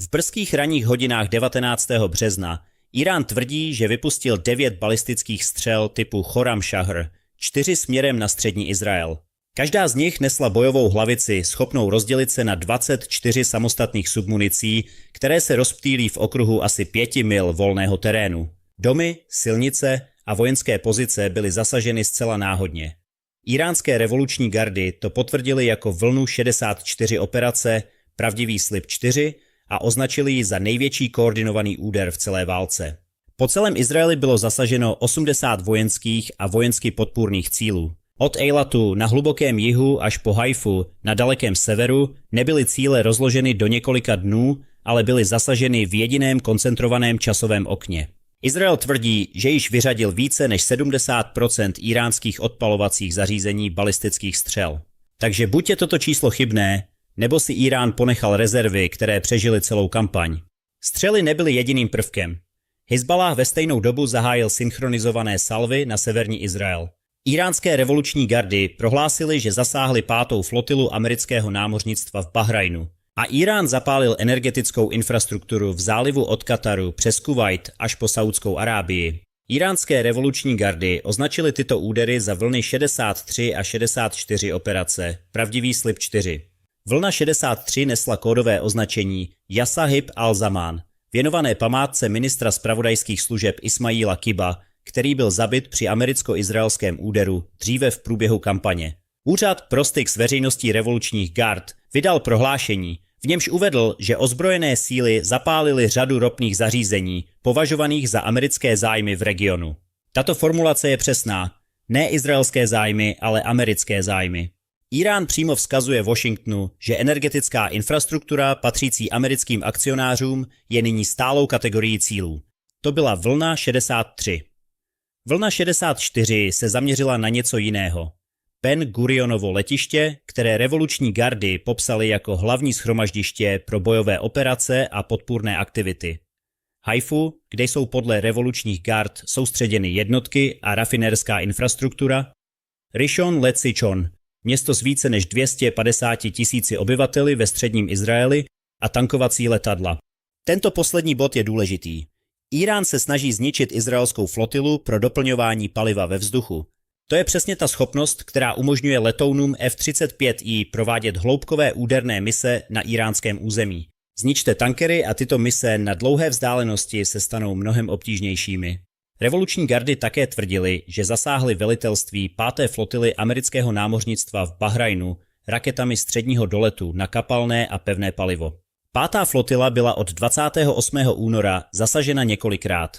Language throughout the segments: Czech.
V brzkých ranních hodinách 19. března Írán tvrdí, že vypustil 9 balistických střel typu Khorramshahr, 4 směrem na střední Izrael. Každá z nich nesla bojovou hlavici schopnou rozdělit se na 24 samostatných submunicí, které se rozptýlí v okruhu asi 5 mil volného terénu. Domy, silnice a vojenské pozice byly zasaženy zcela náhodně. Íránské revoluční gardy to potvrdili jako vlnu 64 operace, pravdivý slib 4 a označili ji za největší koordinovaný úder v celé válce. Po celém Izraeli bylo zasaženo 80 vojenských a vojensky podpůrných cílů. Od Eilatu na hlubokém jihu až po Haifu na dalekém severu nebyly cíle rozloženy do několika dnů, ale byly zasaženy v jediném koncentrovaném časovém okně. Izrael tvrdí, že již vyřadil více než 70% íránských odpalovacích zařízení balistických střel. Takže buď je toto číslo chybné, nebo si Írán ponechal rezervy, které přežily celou kampaň. Střely nebyly jediným prvkem. Hizballáh ve stejnou dobu zahájil synchronizované salvy na severní Izrael. Íránské revoluční gardy prohlásily, že zasáhly 5. flotilu amerického námořnictva v Bahrajnu. A Írán zapálil energetickou infrastrukturu v zálivu od Kataru přes Kuvajt až po Saudskou Arábii. Íránské revoluční gardy označily tyto údery za vlny 63 a 64 operace, pravdivý slib 4. Vlna 63 nesla kódové označení Yasahib al-Zaman, věnované památce ministra zpravodajských služeb Ismaila Kiba, který byl zabit při americko-izraelském úderu dříve v průběhu kampaně. Úřad pro styk s veřejností revolučních gard vydal prohlášení, v němž uvedl, že ozbrojené síly zapálily řadu ropných zařízení, považovaných za americké zájmy v regionu. Tato formulace je přesná. Ne izraelské zájmy, ale americké zájmy. Írán přímo vzkazuje Washingtonu, že energetická infrastruktura patřící americkým akcionářům je nyní stálou kategorií cílů. To byla vlna 63. Vlna 64 se zaměřila na něco jiného. Ben Gurionovo letiště, které revoluční gardy popsaly jako hlavní shromaždiště pro bojové operace a podpůrné aktivity. Haifu, kde jsou podle revolučních gard soustředěny jednotky a rafinérská infrastruktura. Rishon LeZion, město s více než 250 000 obyvateli ve středním Izraeli a tankovací letadla. Tento poslední bod je důležitý. Írán se snaží zničit izraelskou flotilu pro doplňování paliva ve vzduchu. To je přesně ta schopnost, která umožňuje letounům F-35I provádět hloubkové úderné mise na íránském území. Zničte tankery a tyto mise na dlouhé vzdálenosti se stanou mnohem obtížnějšími. Revoluční gardy také tvrdili, že zasáhly velitelství 5. flotily amerického námořnictva v Bahrajnu raketami středního doletu na kapalné a pevné palivo. 5. flotila byla od 28. února zasažena několikrát.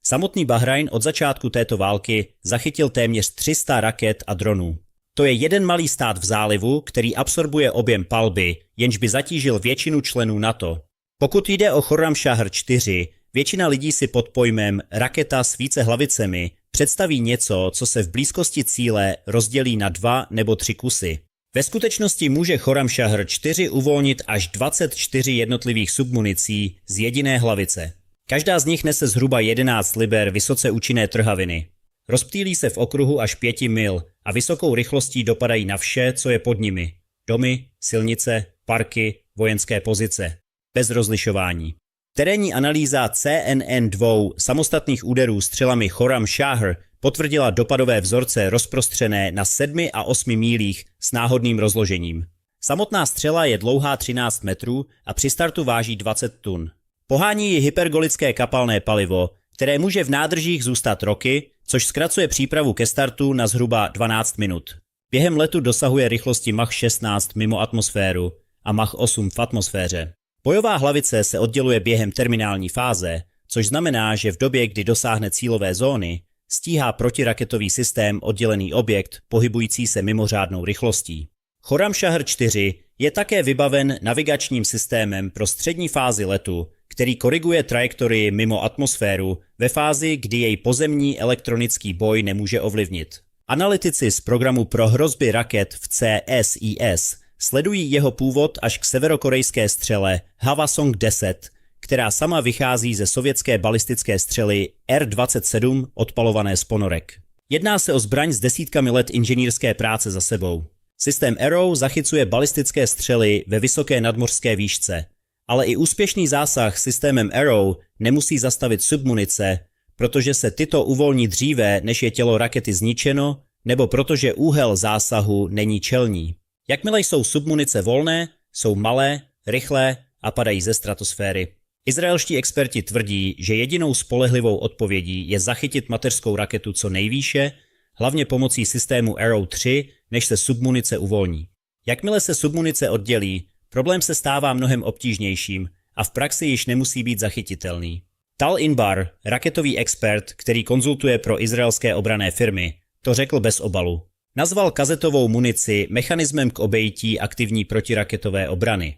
Samotný Bahrajn od začátku této války zachytil téměř 300 raket a dronů. To je jeden malý stát v zálivu, který absorbuje objem palby, jenž by zatížil většinu členů NATO. Pokud jde o Khorramshahr 4, většina lidí si pod pojmem raketa s více hlavicemi představí něco, co se v blízkosti cíle rozdělí na 2 nebo 3 kusy. Ve skutečnosti může Khorramshahr 4 uvolnit až 24 jednotlivých submunicí z jediné hlavice. Každá z nich nese zhruba 11 liber vysoce účinné trhaviny. Rozptýlí se v okruhu až 5 mil a vysokou rychlostí dopadají na vše, co je pod nimi. Domy, silnice, parky, vojenské pozice. Bez rozlišování. Terénní analýza CNN2 samostatných úderů střelami Khorramshahr potvrdila dopadové vzorce rozprostřené na 7 a 8 mílích s náhodným rozložením. Samotná střela je dlouhá 13 metrů a při startu váží 20 tun. Pohání ji hypergolické kapalné palivo, které může v nádržích zůstat roky, což zkracuje přípravu ke startu na zhruba 12 minut. Během letu dosahuje rychlosti Mach 16 mimo atmosféru a Mach 8 v atmosféře. Bojová hlavice se odděluje během terminální fáze, což znamená, že v době, kdy dosáhne cílové zóny, stíhá protiraketový systém oddělený objekt pohybující se mimořádnou rychlostí. Khorramshahr 4 je také vybaven navigačním systémem pro střední fázi letu, který koriguje trajektorii mimo atmosféru ve fázi, kdy jej pozemní elektronický boj nemůže ovlivnit. Analytici z programu pro hrozby raket v CSIS sledují jeho původ až k severokorejské střele Hwasong-10, která sama vychází ze sovětské balistické střely R-27 odpalované z ponorek. Jedná se o zbraň s desítkami let inženýrské práce za sebou. Systém Arrow zachycuje balistické střely ve vysoké nadmořské výšce Ale i úspěšný zásah systémem Arrow nemusí zastavit submunice, protože se tyto uvolní dříve, než je tělo rakety zničeno, nebo protože úhel zásahu není čelní. Jakmile jsou submunice volné, jsou malé, rychlé a padají ze stratosféry. Izraelští experti tvrdí, že jedinou spolehlivou odpovědí je zachytit mateřskou raketu co nejvýše, hlavně pomocí systému Arrow 3, než se submunice uvolní. Jakmile se submunice oddělí, problém se stává mnohem obtížnějším a v praxi již nemusí být zachytitelný. Tal Inbar, raketový expert, který konzultuje pro izraelské obranné firmy, to řekl bez obalu. Nazval kazetovou munici mechanismem k obejití aktivní protiraketové obrany.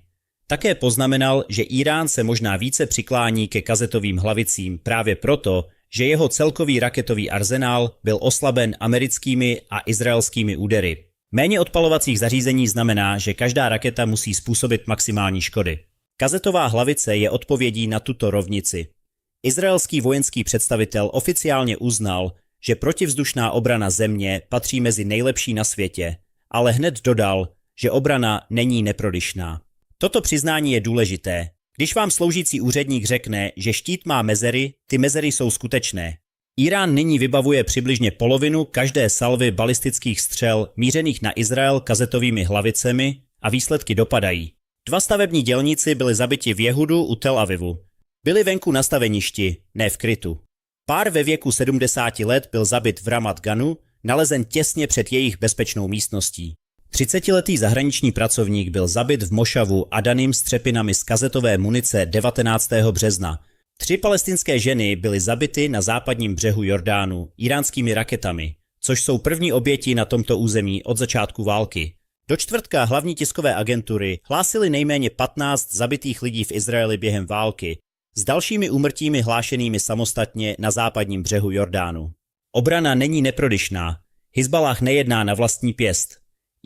Také poznamenal, že Írán se možná více přiklání ke kazetovým hlavicím právě proto, že jeho celkový raketový arzenál byl oslaben americkými a izraelskými údery. Méně odpalovacích zařízení znamená, že každá raketa musí způsobit maximální škody. Kazetová hlavice je odpovědí na tuto rovnici. Izraelský vojenský představitel oficiálně uznal, že protivzdušná obrana země patří mezi nejlepší na světě, ale hned dodal, že obrana není neprodyšná. Toto přiznání je důležité. Když vám sloužící úředník řekne, že štít má mezery, ty mezery jsou skutečné. Írán nyní vybavuje přibližně polovinu každé salvy balistických střel mířených na Izrael kazetovými hlavicemi a výsledky dopadají. 2 stavební dělníci byli zabiti v Jehudu u Tel Avivu. Byli venku na staveništi, ne v krytu. Pár ve věku 70 let byl zabit v Ramat Ganu, nalezen těsně před jejich bezpečnou místností. 30letý zahraniční pracovník byl zabit v mošavu Adanim s třepinami z kazetové munice 19. března. 3 palestinské ženy byly zabity na západním břehu Jordánu íránskými raketami, což jsou první oběti na tomto území od začátku války. Do čtvrtka hlavní tiskové agentury hlásily nejméně 15 zabitých lidí v Izraeli během války, s dalšími úmrtími hlášenými samostatně na západním břehu Jordánu. Obrana není neprodyšná. Hizballáh nejedná na vlastní pěst.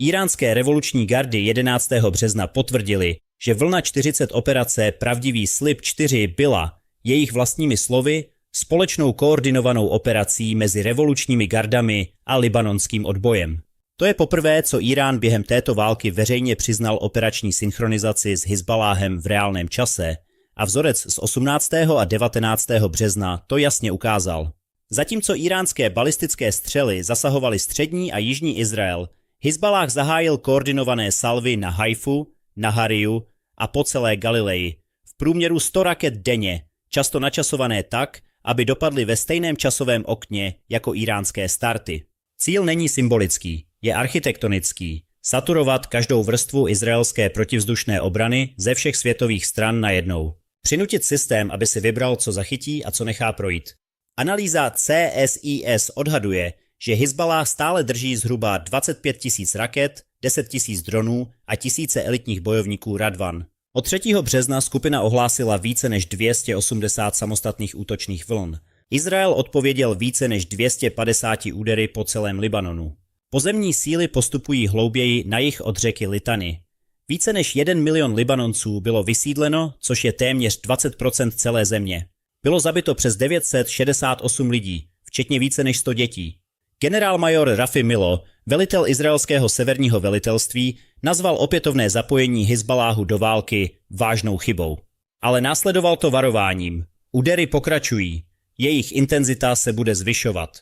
Íránské revoluční gardy 11. března potvrdili, že vlna 40 operace Pravdivý slib 4 byla, jejich vlastními slovy, společnou koordinovanou operací mezi revolučními gardami a libanonským odbojem. To je poprvé, co Írán během této války veřejně přiznal operační synchronizaci s Hizballáhem v reálném čase a vzorec z 18. a 19. března to jasně ukázal. Zatímco iránské balistické střely zasahovaly střední a jižní Izrael, Hizballáh zahájil koordinované salvy na Haifu, Nahariu a po celé Galileji. V průměru 100 raket denně, často načasované tak, aby dopadly ve stejném časovém okně jako iránské starty. Cíl není symbolický, je architektonický. Saturovat každou vrstvu izraelské protivzdušné obrany ze všech světových stran najednou. Přinutit systém, aby si vybral, co zachytí a co nechá projít. Analýza CSIS odhaduje, že Hizballáh stále drží zhruba 25 000 raket, 10 000 dronů a tisíce elitních bojovníků Radwan. Od 3. března skupina ohlásila více než 280 samostatných útočných vln. Izrael odpověděl více než 250 údery po celém Libanonu. Pozemní síly postupují hlouběji na jih od řeky Litani. Více než 1 milion Libanonců bylo vysídleno, což je téměř 20% celé země. Bylo zabito přes 968 lidí, včetně více než 100 dětí. Generálmajor Rafi Milo, velitel izraelského severního velitelství, nazval opětovné zapojení Hizballáhu do války vážnou chybou. Ale následoval to varováním. Údery pokračují, jejich intenzita se bude zvyšovat.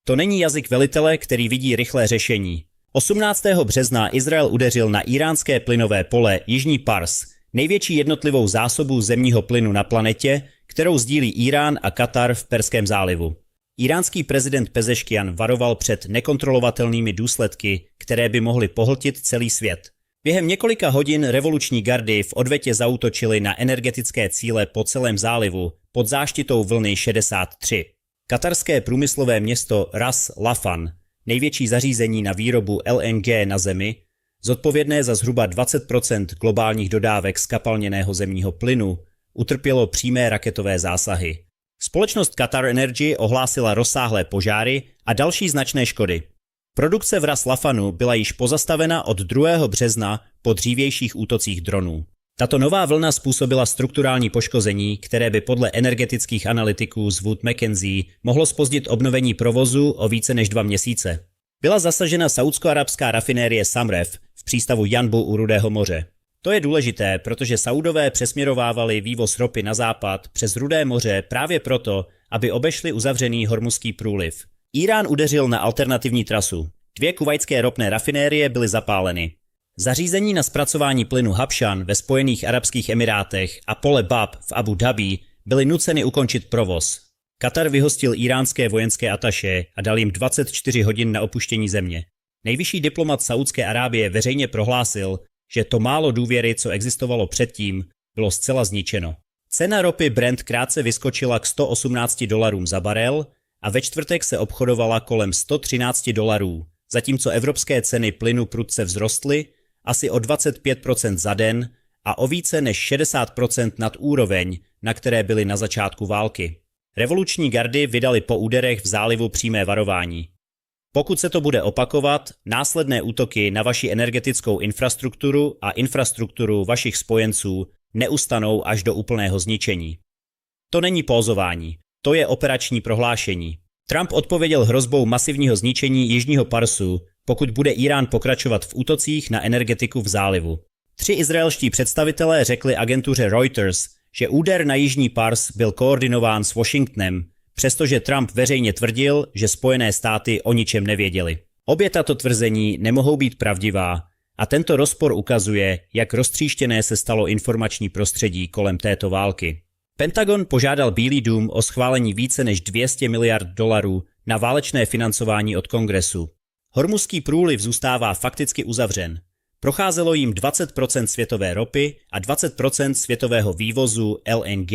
To není jazyk velitele, který vidí rychlé řešení. 18. března Izrael udeřil na íránské plynové pole Jižní Pars, největší jednotlivou zásobu zemního plynu na planetě, kterou sdílí Írán a Katar v Perském zálivu. Iránský prezident Pezeškian varoval před nekontrolovatelnými důsledky, které by mohly pohltit celý svět. Během několika hodin revoluční gardy v odvetě zaútočily na energetické cíle po celém zálivu pod záštitou vlny 63. Katarské průmyslové město Ras Lafan, největší zařízení na výrobu LNG na zemi, zodpovědné za zhruba 20% globálních dodávek zkapalněného zemního plynu, utrpělo přímé raketové zásahy. Společnost Qatar Energy ohlásila rozsáhlé požáry a další značné škody. Produkce v Ras Lafanu byla již pozastavena od 2. března po dřívějších útocích dronů. Tato nová vlna způsobila strukturální poškození, které by podle energetických analytiků z Wood Mackenzie mohlo zpozdit obnovení provozu o více než 2 měsíce. Byla zasažena saúdsko-arabská rafinérie Samref v přístavu Janbu u Rudého moře. To je důležité, protože Saudové přesměrovávali vývoz ropy na západ přes Rudé moře právě proto, aby obešli uzavřený Hormuzský průliv. Írán udeřil na alternativní trasu. 2 kuvajtské ropné rafinérie byly zapáleny. Zařízení na zpracování plynu Habšan ve Spojených arabských emirátech a pole Bab v Abu Dhabi byly nuceny ukončit provoz. Katar vyhostil íránské vojenské ataše a dal jim 24 hodin na opuštění země. Nejvyšší diplomat Saúdské Arábie veřejně prohlásil, že to málo důvěry, co existovalo předtím, bylo zcela zničeno. Cena ropy Brent krátce vyskočila k $118 za barel a ve čtvrtek se obchodovala kolem $113, zatímco evropské ceny plynu prudce vzrostly asi o 25% za den a o více než 60% nad úroveň, na které byly na začátku války. Revoluční gardy vydali po úderech v zálivu přímé varování. Pokud se to bude opakovat, následné útoky na vaši energetickou infrastrukturu a infrastrukturu vašich spojenců neustanou až do úplného zničení. To není pózování, to je operační prohlášení. Trump odpověděl hrozbou masivního zničení Jižního Parsu, pokud bude Írán pokračovat v útocích na energetiku v zálivu. 3 izraelští představitelé řekli agentuře Reuters, že úder na Jižní Pars byl koordinován s Washingtonem, přestože Trump veřejně tvrdil, že Spojené státy o ničem nevěděli. Obě tato tvrzení nemohou být pravdivá a tento rozpor ukazuje, jak roztříštěné se stalo informační prostředí kolem této války. Pentagon požádal Bílý dům o schválení více než $200 miliard na válečné financování od Kongresu. Hormuzský průliv zůstává fakticky uzavřen. Procházelo jim 20% světové ropy a 20% světového vývozu LNG.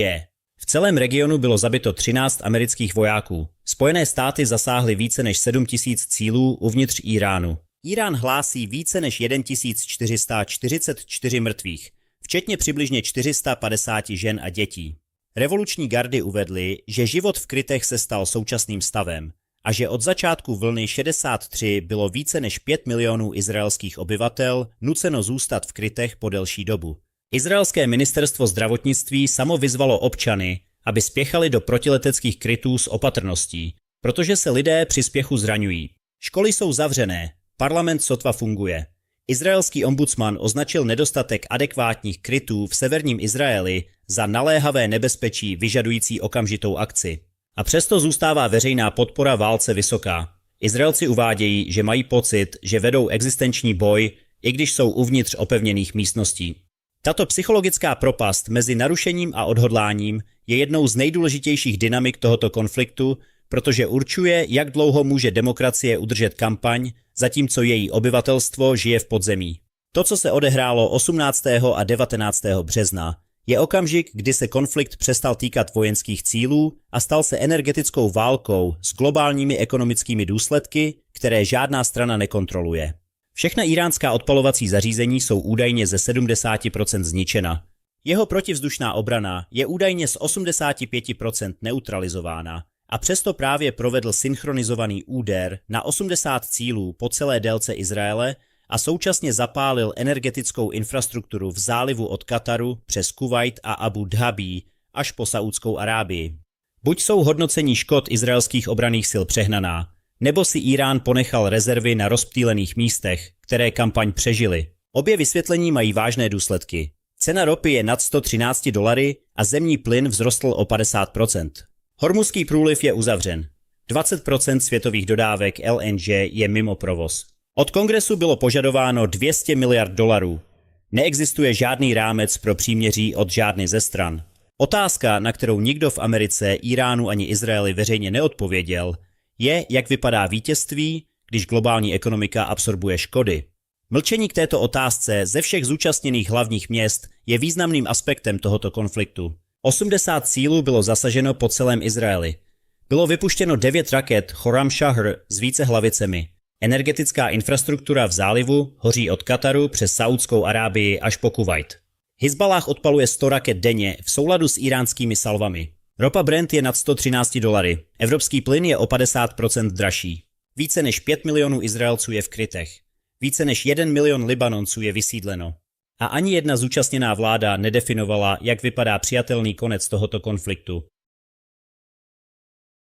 V celém regionu bylo zabito 13 amerických vojáků. Spojené státy zasáhly více než 7 000 cílů uvnitř Íránu. Írán hlásí více než 1444 mrtvých, včetně přibližně 450 žen a dětí. Revoluční gardy uvedly, že život v krytech se stal současným stavem a že od začátku vlny 63 bylo více než 5 milionů izraelských obyvatel nuceno zůstat v krytech po delší dobu. Izraelské ministerstvo zdravotnictví samo vyzvalo občany, aby spěchali do protileteckých krytů s opatrností, protože se lidé při spěchu zraňují. Školy jsou zavřené, parlament sotva funguje. Izraelský ombudsman označil nedostatek adekvátních krytů v severním Izraeli za naléhavé nebezpečí vyžadující okamžitou akci. A přesto zůstává veřejná podpora válce vysoká. Izraelci uvádějí, že mají pocit, že vedou existenční boj, i když jsou uvnitř opevněných místností. Tato psychologická propast mezi narušením a odhodláním je jednou z nejdůležitějších dynamik tohoto konfliktu, protože určuje, jak dlouho může demokracie udržet kampaň, zatímco její obyvatelstvo žije v podzemí. To, co se odehrálo 18. a 19. března, je okamžik, kdy se konflikt přestal týkat vojenských cílů a stal se energetickou válkou s globálními ekonomickými důsledky, které žádná strana nekontroluje. Všechna íránská odpalovací zařízení jsou údajně ze 70% zničena. Jeho protivzdušná obrana je údajně z 85% neutralizována a přesto právě provedl synchronizovaný úder na 80 cílů po celé délce Izraele a současně zapálil energetickou infrastrukturu v zálivu od Kataru přes Kuvajt a Abu Dhabi až po Saúdskou Arábii. Buď jsou hodnocení škod izraelských obranných sil přehnaná, nebo si Írán ponechal rezervy na rozptýlených místech, které kampaň přežily. Obě vysvětlení mají vážné důsledky. Cena ropy je nad $113 a zemní plyn vzrostl o 50%. Hormuzský průliv je uzavřen. 20% světových dodávek LNG je mimo provoz. Od Kongresu bylo požadováno $200 miliard. Neexistuje žádný rámec pro příměří od žádné ze stran. Otázka, na kterou nikdo v Americe, Íránu ani Izraeli veřejně neodpověděl, je, jak vypadá vítězství, když globální ekonomika absorbuje škody. Mlčení k této otázce ze všech zúčastněných hlavních měst je významným aspektem tohoto konfliktu. 80 cílů bylo zasaženo po celém Izraeli. Bylo vypuštěno 9 raket Khorram Shahr s více hlavicemi. Energetická infrastruktura v zálivu hoří od Kataru přes Saúdskou Arábii až po Kuvajt. Hizballáh odpaluje 100 raket denně v souladu s íránskými salvami. Ropa Brent je nad $113. Evropský plyn je o 50% dražší. Více než 5 milionů Izraelců je v krytech. Více než 1 milion Libanonců je vysídleno. A ani jedna zúčastněná vláda nedefinovala, jak vypadá přijatelný konec tohoto konfliktu.